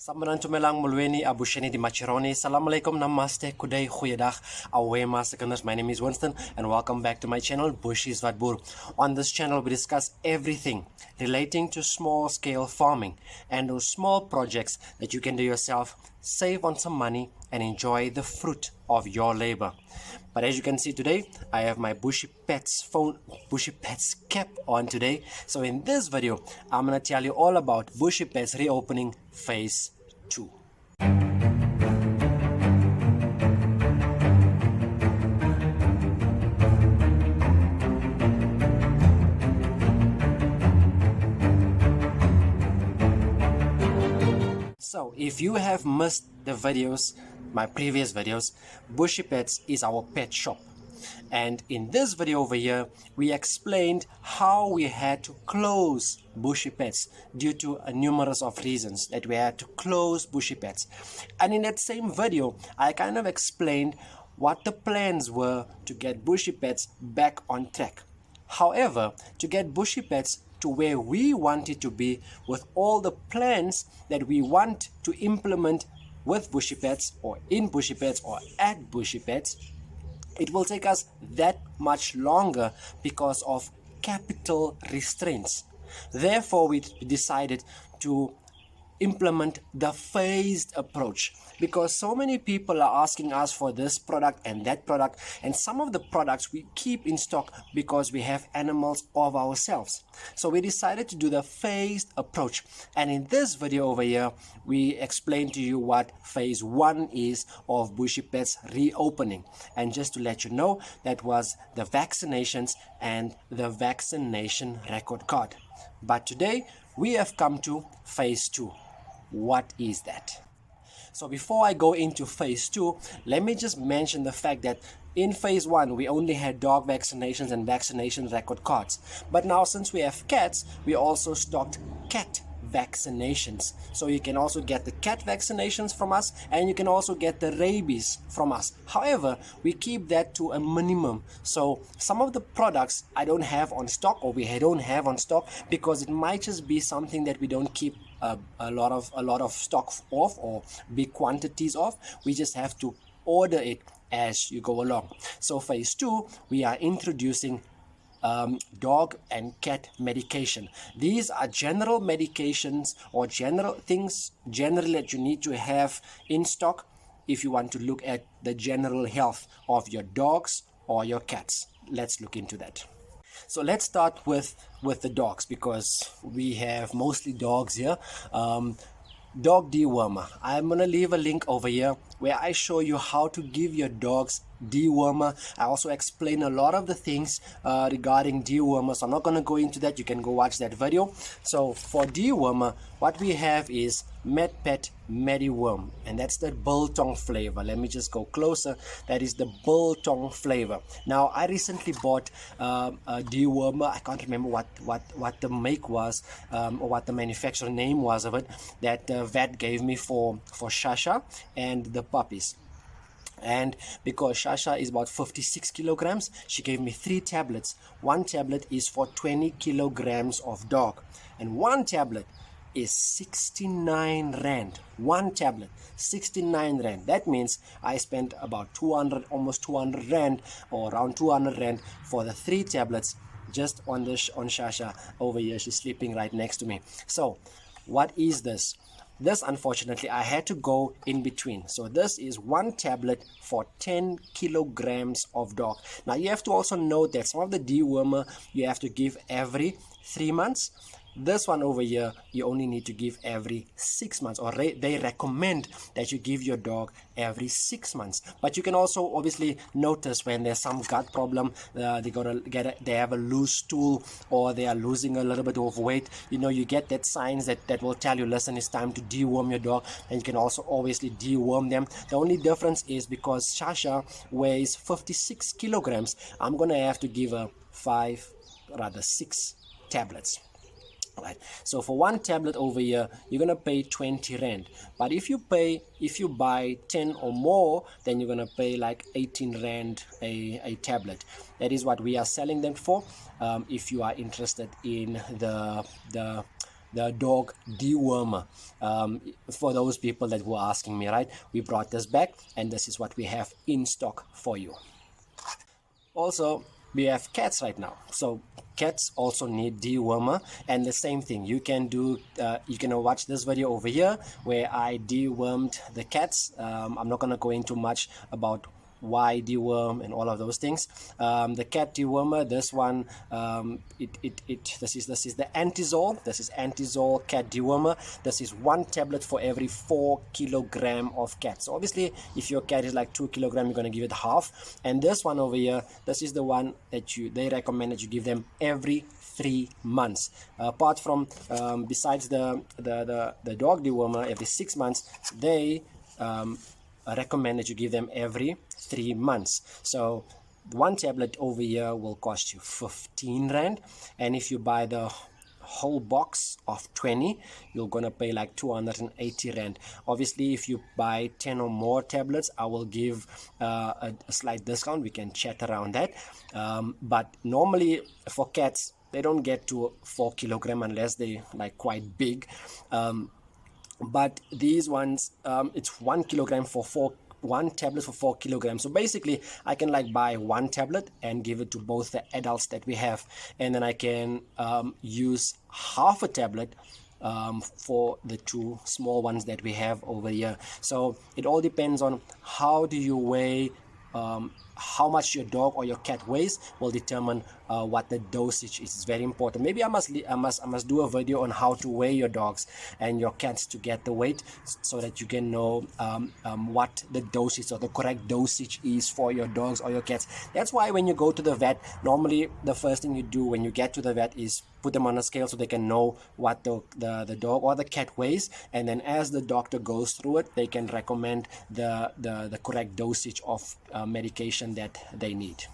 Samaran tumelang mulweni abusheni di machironi. Assalamualaikum, namaste, kuday, goeiedag, awema seconders. My name is Winston and welcome back to my channel, Bushie Pets. On this channel, we discuss everything relating to small scale farming and those small projects that you can do yourself, save on some money and enjoy the fruit of your labor. But as you can see today, I have my Bushie Pets cap on today. So in this video, I'm going to tell you all about Bushie Pets reopening phase 2. So if you have missed the videos, my previous videos, Bushie Pets is our pet shop. And in this video over here, we explained how we had to close Bushie Pets due to numerous of reasons that we had to close Bushie Pets. And in that same video, I kind of explained what the plans were to get Bushie Pets back on track. However, to get Bushie Pets to where we want it to be with all the plans that we want to implement with Bushie Pets or in Bushie Pets or at Bushie Pets, it will take us that much longer because of capital restraints. Therefore, we decided to implement the phased approach because so many people are asking us for this product and that product, and some of the products we keep in stock because we have animals of ourselves. So we decided to do the phased approach, and in this video over here we explain to you what phase 1 is of Bushie Pets reopening. And just to let you know, that was the vaccinations and the vaccination record card. But today we have come to phase 2. What is that? So before I go into phase 2, let me just mention the fact that in phase 1 we only had dog vaccinations and vaccination record cards, but now since we have cats, we also stocked cat vaccinations. So you can also get the cat vaccinations from us, and you can also get the rabies from us. However, we keep that to a minimum. So some of the products I don't have on stock, or we don't have on stock, because it might just be something that we don't keep a lot of stock of, or big quantities of. We just have to order it as you go along. So phase 2, we are introducing dog and cat medication. These are general medications or general things generally that you need to have in stock if you want to look at the general health of your dogs or your cats. Let's look into that. So let's start with the dogs, because we have mostly dogs here. Dog dewormer. I'm gonna leave a link over here where I show you how to give your dogs dewormer. I also explain a lot of the things regarding dewormer, so I'm not gonna go into that. You can go watch that video. So for dewormer, what we have is MedPet Mediworm, and that's the biltong flavor. Let me just go closer. That is the biltong flavor. Now I recently bought a dewormer. I can't remember what the make was, or what the manufacturer name was of it, that vet gave me for Shasha and the puppies. And because Shasha is about 56 kilograms, she gave me 3 tablets. One tablet is for 20 kilograms of dog, and one tablet is 69 rand. One tablet, 69 rand. That means I spent about 200, almost 200 rand, or around 200 rand for the 3 tablets just on Shasha over here. She's sleeping right next to me. So what is this? This, unfortunately, I had to go in between. So this is one tablet for 10 kilograms of dog. Now you have to also note that some of the dewormer you have to give every 3 months. This one over here, you only need to give every 6 months, or they recommend that you give your dog every 6 months. But you can also obviously notice when there's some gut problem, they have a loose stool, or they are losing a little bit of weight. You know, you get that signs that will tell you, listen, it's time to deworm your dog, and you can also obviously deworm them. The only difference is because Shasha weighs 56 kilograms, I'm gonna have to give her 6 tablets. Right. So for one tablet over here, you're gonna pay 20 rand. But if you buy 10 or more, then you're gonna pay like 18 rand a tablet. That is what we are selling them for. If you are interested in the the dog dewormer. For those people that were asking me, right, we brought this back, and this is what we have in stock for you. Also, we have cats right now, so cats also need dewormer, and the same thing you can do. You can watch this video over here where I dewormed the cats. I'm not going to go into much about why deworm and all of those things. The cat dewormer, this one, this is the Antizol. This is Antizol cat dewormer. This is 1 tablet for every 4 kilogram of cat. So obviously if your cat is like 2 kilogram, you're going to give it half. And this one over here, this is the one that they recommend that you give them every 3 months. Apart from besides the dog dewormer every 6 months, they recommend that you give them every 3 months. So 1 tablet over here will cost you 15 rand, and if you buy the whole box of 20, you're gonna pay like 280 rand. Obviously if you buy 10 or more tablets, I will give a slight discount. We can chat around that, but normally for cats, they don't get to 4 kilogram unless they like quite big. But these ones, it's 1 kilogram for 1 tablet for 4 kilograms. So basically I can like buy 1 tablet and give it to both the adults that we have, and then I can use half a tablet for the 2 small ones that we have over here. So it all depends on how do you weigh, how much your dog or your cat weighs will determine what the dosage is. It's very important. Maybe I must do a video on how to weigh your dogs and your cats to get the weight, so that you can know what the dosage or the correct dosage is for your dogs or your cats. That's why when you go to the vet, normally the first thing you do when you get to the vet is put them on a scale so they can know what the dog or the cat weighs, and then as the doctor goes through it, they can recommend the correct dosage of medication that they need.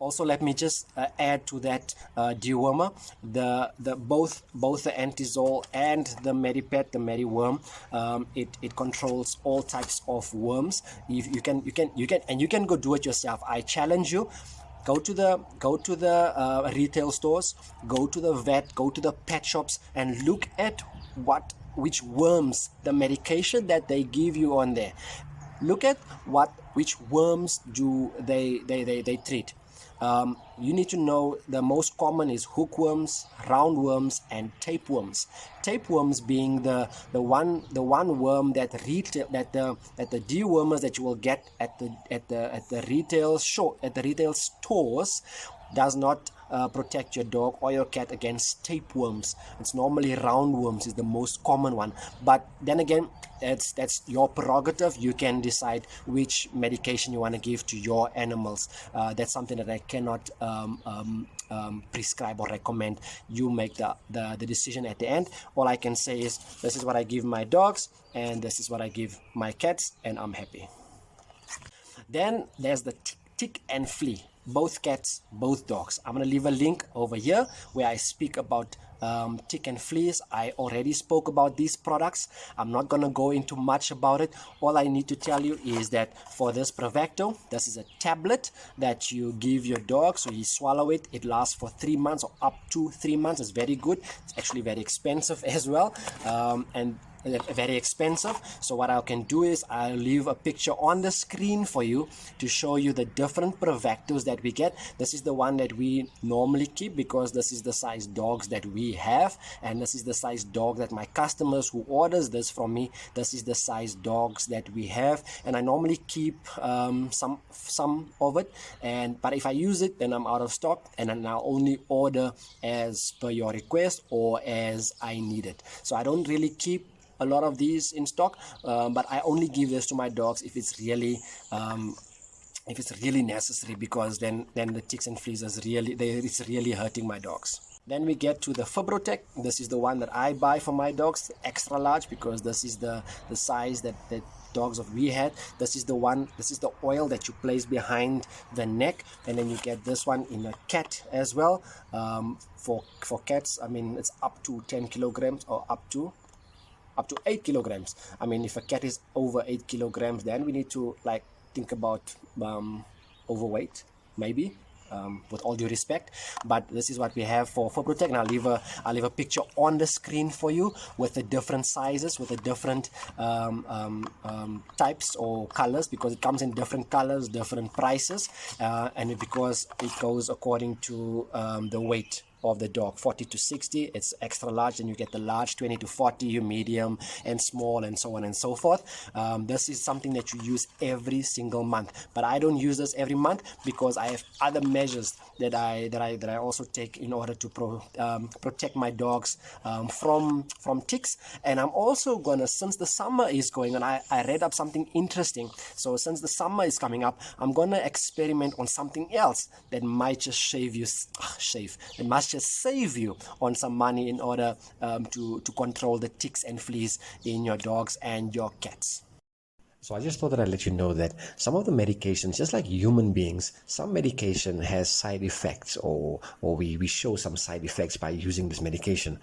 Also, let me just add to that dewormer, both the Antizol and the Medipet, the Mediworm. It controls all types of worms. You can go do it yourself. I challenge you. Go to the retail stores, go to the vet, go to the pet shops, and look at which worms, the medication that they give you on there. Look at which worms do they treat. You need to know the most common is hookworms, roundworms, and tapeworms. Tapeworms being the one worm that the dewormers that you will get at the retail stores does not protect your dog or your cat against tapeworms. It's normally roundworms is the most common one, but then again, that's your prerogative. You can decide which medication you want to give to your animals. That's something that I cannot prescribe or recommend. You make the decision at the end. All I can say is this is what I give my dogs and this is what I give my cats, and I'm happy. Then there's the tick and flea. Both cats, both dogs. I'm going to leave a link over here where I speak about tick and fleas. I already spoke about these products. I'm not going to go into much about it. All I need to tell you is that for this Pravecto, this is a tablet that you give your dog, so you swallow it. It lasts for 3 months or up to 3 months. It's very good. It's actually very expensive as well, and very expensive. So what I can do is I'll leave a picture on the screen for you to show you the different Pravectos that we get. This is the one that we normally keep because this is the size dogs that we have, and this is the size dog that my customers who orders this from me, this is the size dogs that we have, and I normally keep some of it, but if I use it then I'm out of stock, and then I'll only order as per your request or as I need it. So I don't really keep a lot of these in stock, but I only give this to my dogs if it's really necessary, because then the ticks and fleas is it's really hurting my dogs. Then we get to the Fibrotech. This is the one that I buy for my dogs, extra large, because this is the size that dogs of we had. This is the oil that you place behind the neck, and then you get this one in a cat as well. For cats, I mean, it's up to 10 kilograms or up to 8 kilograms. I mean, if a cat is over 8 kilograms, then we need to like think about overweight, maybe. with all due respect. But this is what we have for Protect, and I'll leave a picture on the screen for you with the different sizes, with the different types or colors, because it comes in different colors, different prices, and because it goes according to the weight of the dog. 40 to 60, it's extra large, and you get the large. 20 to 40, you medium and small, and so on and so forth. This is something that you use every single month, but I don't use this every month because I have other measures that I also take in order to protect my dogs from ticks. And I'm also gonna, since the summer is going on, I read up something interesting. So since the summer is coming up, I'm gonna experiment on something else that might just it must just save you on some money in order to control the ticks and fleas in your dogs and your cats. So I just thought that I'd let you know that some of the medications, just like human beings, some medication has side effects, or we show some side effects by using this medication.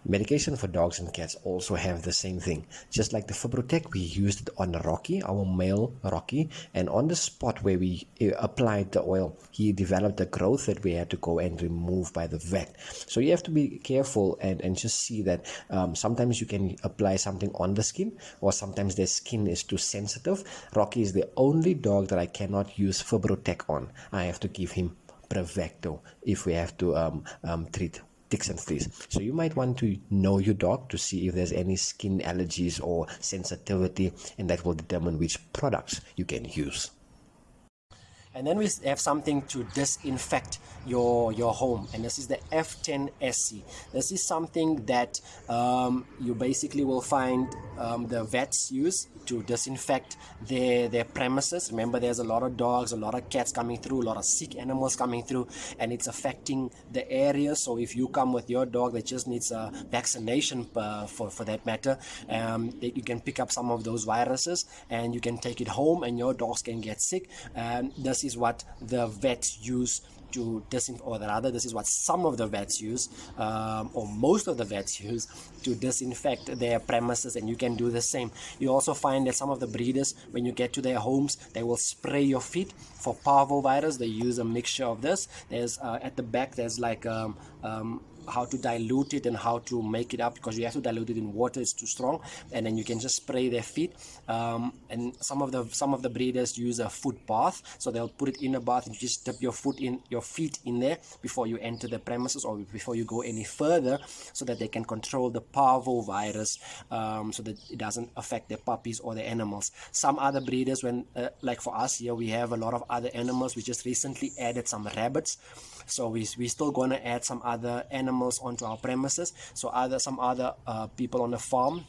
Medication for dogs and cats also have the same thing. Just like the Fibrotec, we used it on Rocky, our male Rocky, and on the spot where we applied the oil, he developed a growth that we had to go and remove by the vet. So you have to be careful and just see that sometimes you can apply something on the skin, or sometimes their skin is too sensitive. Rocky is the only dog that I cannot use Fibrotec on. I have to give him Prevecto if we have to treat ticks and fleas. So you might want to know your dog to see if there's any skin allergies or sensitivity, and that will determine which products you can use. And then we have something to disinfect your home, and this is the F10SC. This is something that you basically will find the vets use to disinfect their premises. Remember, there's a lot of dogs, a lot of cats coming through, a lot of sick animals coming through, and it's affecting the area. So if you come with your dog that just needs a vaccination for that matter, you can pick up some of those viruses and you can take it home, and your dogs can get sick. This is what the vets use to disinfect, or rather, this is what some of the vets use, or most of the vets use to disinfect their premises, and you can do the same. You also find that some of the breeders, when you get to their homes, they will spray your feet for parvovirus. They use a mixture of this. There's at the back, there's like how to dilute it and how to make it up, because you have to dilute it in water, it's too strong, and then you can just spray their feet. And some of the breeders use a foot bath, so they'll put it in a bath and you just dip your feet in there before you enter the premises or before you go any further, so that they can control the parvovirus, so that it doesn't affect their puppies or the animals. Some other breeders, when like for us here, we have a lot of other animals. We just recently added some rabbits, so we're still going to add some other animals onto our premises. So some other people on the farm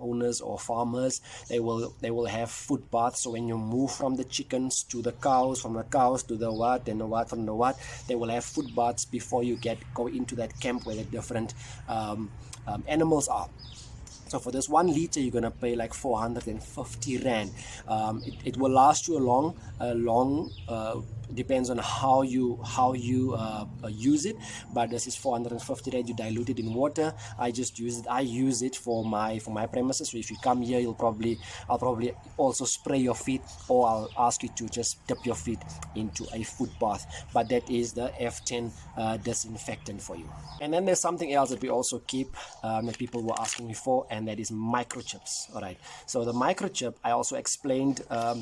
owners or farmers, they will have foot baths. So when you move from the chickens to the cows, from the cows to the what, and the what from the what, they will have foot baths before you go into that camp where the different animals are. So for this 1 liter, you're gonna pay like 450 rand. It will last you a long depends on how you use it, but this is 450 rand. You dilute it in water. I use it for my premises. So if you come here, I'll probably also spray your feet, or I'll ask you to just dip your feet into a foot bath. But that is the F10 disinfectant for you. And then there's something else that we also keep, that people were asking me for, and that is microchips. All right, so the microchip, I also explained I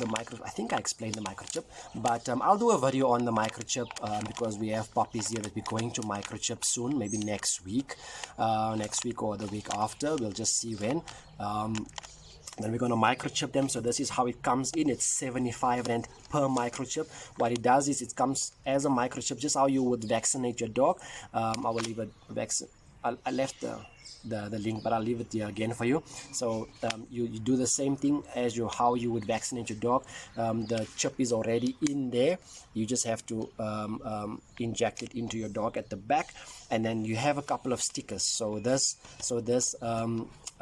think I explained the microchip, but I'll do a video on the microchip, because we have puppies here that we're going to microchip soon, maybe next week or the week after. We'll just see when. Then we're going to microchip them. So this is how it comes in. It's 75 rand per microchip. What it does is it comes as a microchip, just how you would vaccinate your dog. I will leave it I left the link, but I'll leave it here again for you. So you do the same thing as how you would vaccinate your dog. The chip is already in there. You just have to inject it into your dog at the back, and then you have a couple of stickers. So this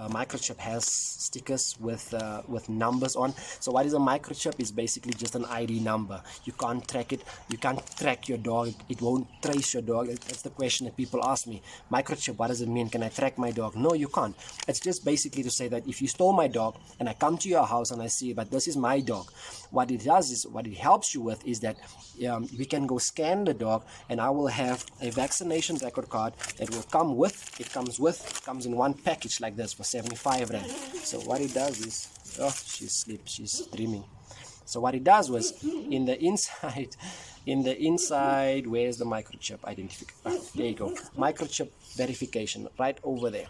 microchip has stickers with numbers on. So what is a microchip? Is basically just an ID number. You can't track it. You can't track your dog. It won't trace your dog. That's the question that people ask me. Microchip, what does it mean? Can I track my dog. No, you can't. It's just basically to say that if you stole my dog and I come to your house and I see, but this is my dog, what it does is, what it helps you with is that we can go scan the dog, and I will have a vaccination record card that will come with, it comes in one package like this for 75 rand. So what it does is, oh, she's dreaming. So what it does was, in the inside, where's the microchip identification? There you go, microchip verification, right over there.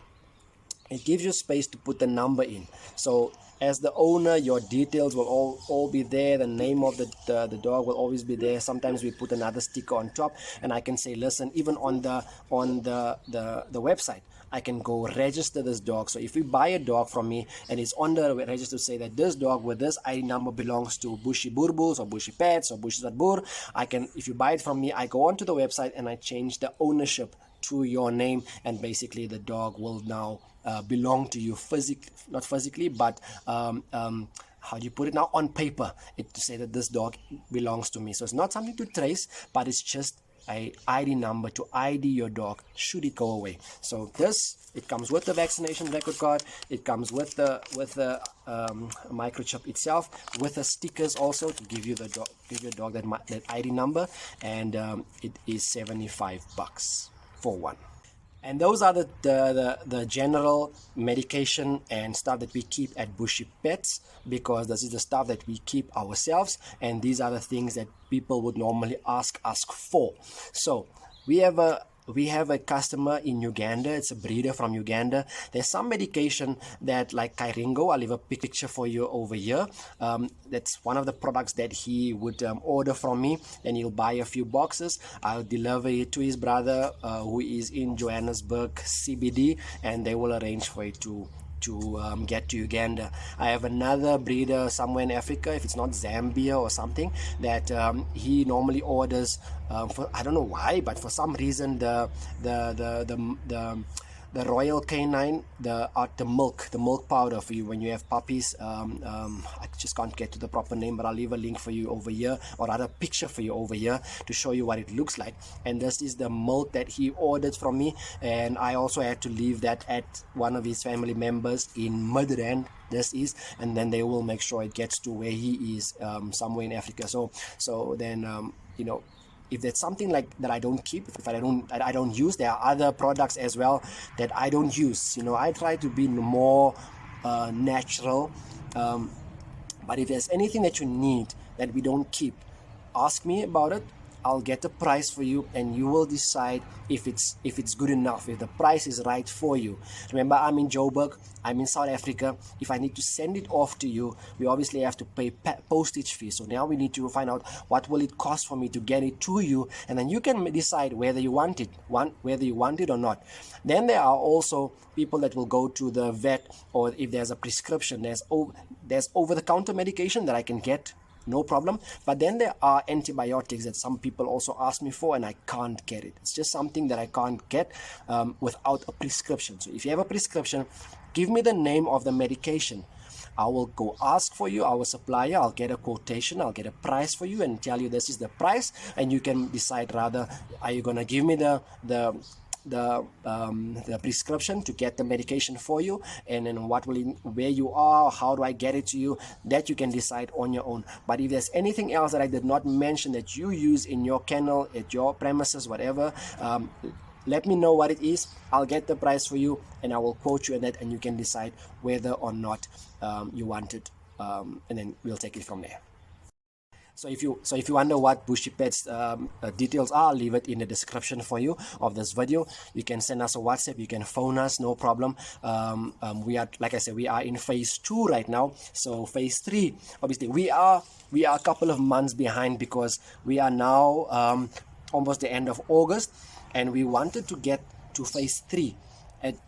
It gives you space to put the number in. So as the owner, your details will all be there. The name of the dog will always be there. Sometimes we put another sticker on top, and I can say, listen, even on the website, I can go register this dog. So if we buy a dog from me and it's on the register to say that this dog with this ID number belongs to Bushie Burbuls or Bushie Pets or bushieswatboer, I can, if you buy it from me, I go onto the website and I change the ownership to your name, and basically the dog will now belong to you not physically, but how do you put it now, on paper, to say that this dog belongs to me. So it's not something to trace, but it's just a ID number to ID your dog should it go away. So this, it comes with the vaccination record card, it comes with the microchip itself, with the stickers also to give you your dog that ID number, and it is 75 bucks for one. And those are the general medication and stuff that we keep at Bushie Pets, because this is the stuff that we keep ourselves, and these are the things that people would normally ask us for. So we have a customer in Uganda. It's a breeder from Uganda. There's some medication that, like Kairingo, I'll leave a picture for you over here. That's one of the products that he would order from me, and he'll buy a few boxes. I'll deliver it to his brother who is in Johannesburg CBD, and they will arrange for it to get to Uganda. I have another breeder somewhere in Africa, if it's not Zambia or something, that he normally orders for, I don't know why, but for some reason the royal canine, the milk powder for you when you have puppies. I just can't get to the proper name, but I'll leave a link for you over here, or rather picture for you over here, to show you what it looks like. And this is the milk that he ordered from me, and I also had to leave that at one of his family members in Midrand. This is, and then they will make sure it gets to where he is, somewhere in Africa. So then you know, if there's something like that I don't keep, if I don't use, there are other products as well that I don't use. You know, I try to be more natural. But if there's anything that you need that we don't keep, ask me about it. I'll get a price for you, and you will decide if it's good enough, if the price is right for you. Remember, I'm in Joburg, I'm in South Africa. If I need to send it off to you, we obviously have to pay postage fee. So now we need to find out what will it cost for me to get it to you, and then you can decide whether you want it or not. Then there are also people that will go to the vet, or if there's a prescription, there's over-the-counter medication that I can get, no problem. But then there are antibiotics that some people also ask me for, and I can't get it. It's just something that I can't get without a prescription. So if you have a prescription, give me the name of the medication. I will go ask for you, our supplier. I'll get a quotation, I'll get a price for you, and tell you this is the price, and you can decide, rather, are you gonna give me the prescription to get the medication for you, and then where you are, how do I get it to you, that you can decide on your own. But if there's anything else that I did not mention that you use in your kennel, at your premises, whatever, let me know what it is. I'll get the price for you, and I will quote you on that, and you can decide whether or not you want it, and then we'll take it from there. So if you wonder what Bushie Pets details are, I'll leave it in the description for you of this video. You can send us a WhatsApp, you can phone us, no problem. We are, like I said, we are in phase 2 right now. So phase 3, obviously we are a couple of months behind, because we are now almost the end of August, and we wanted to get to phase 3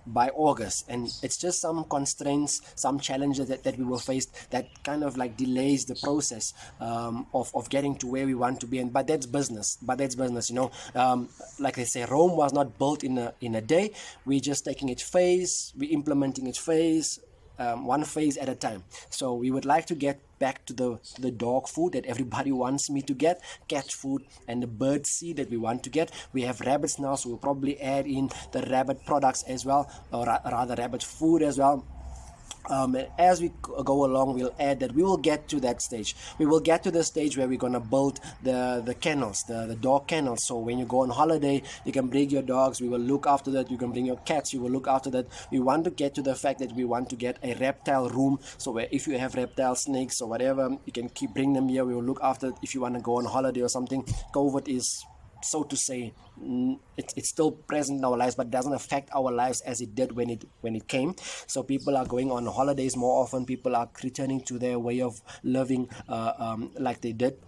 by August, and it's just some constraints, some challenges that we will face that kind of like delays the process of getting to where we want to be. But that's business, you know. Like I say, Rome was not built in a day. We're just taking it phase, we're implementing it phase one phase at a time. So we would like to get back to the dog food that everybody wants me to get, cat food, and the bird seed that we want to get. We have rabbits now, so we'll probably add in the rabbit products as well, or rather rabbit food as well. And as we go along, we'll add that. We will get to that stage. We will get to the stage where we're going to build the kennels, the dog kennels. So when you go on holiday, you can bring your dogs. We will look after that. You can bring your cats. We will look after that. We want to get to the fact that we want to get a reptile room. So where if you have reptile snakes or whatever, you can bring them here. We will look after it. If you want to go on holiday or something, COVID is, so to say, it's still present in our lives, but doesn't affect our lives as it did when it came. So people are going on holidays more often. People are returning to their way of living like they did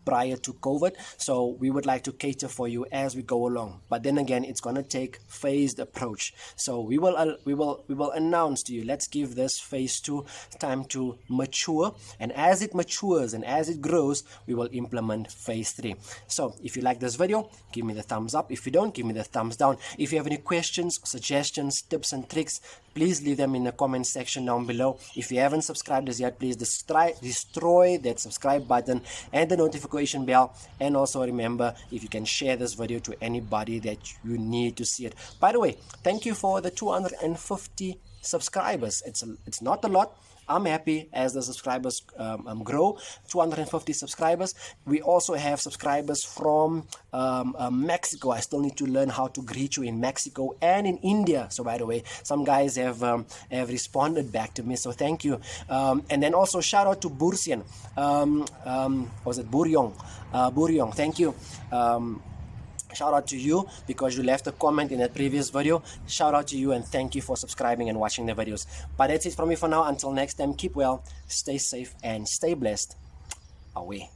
prior to COVID. So we would like to cater for you as we go along, but then again, it's going to take phased approach. So we will announce to you, let's give this phase 2 time to mature, and as it matures and as it grows, we will implement phase 3. So if you like this video, give me the thumbs up. If you don't, give me the thumbs down. If you have any questions, suggestions, tips and tricks, please leave them in the comment section down below. If you haven't subscribed as yet, please destroy that subscribe button and the notification bell. And also remember, if you can share this video to anybody that you need to see it. By the way, thank you for the 250 subscribers. It's not a lot. I'm happy as the subscribers grow. 250 subscribers. We also have subscribers from Mexico. I still need to learn how to greet you in Mexico and in India. So by the way, some guys have responded back to me, so thank you. And then also shout out to Bursian. Was it Buryong? Buryong, thank you. Shout out to you because you left a comment in that previous video. Shout out to you and thank you for subscribing and watching the videos. But that's it from me for now. Until next time, keep well, stay safe and stay blessed. Away.